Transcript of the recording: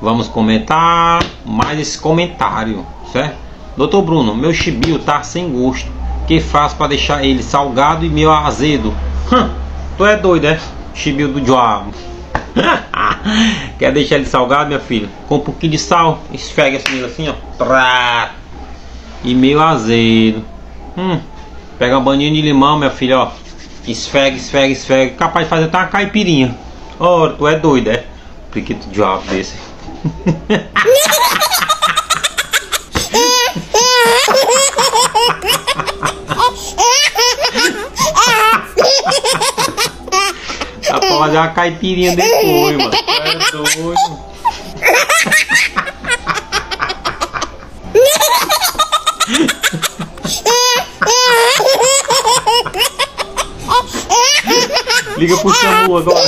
Vamos comentar mais esse comentário, certo? Doutor Bruno, meu chibio tá sem gosto. Que faço para deixar ele salgado e meio azedo? Tu é doido, é? Chibio do diabo. Quer deixar ele salgado, minha filha? Com um pouquinho de sal, esfrega esse milho assim, ó. E meio azedo. Pega uma baninha de limão, minha filha, ó. Esfrega, esfrega, esfrega. Capaz de fazer até uma caipirinha. Ora, tu é doido, é? Priquito diabo desse. Dá pra fazer uma caipirinha depois, mano. É doido. Liga pro SAMU agora.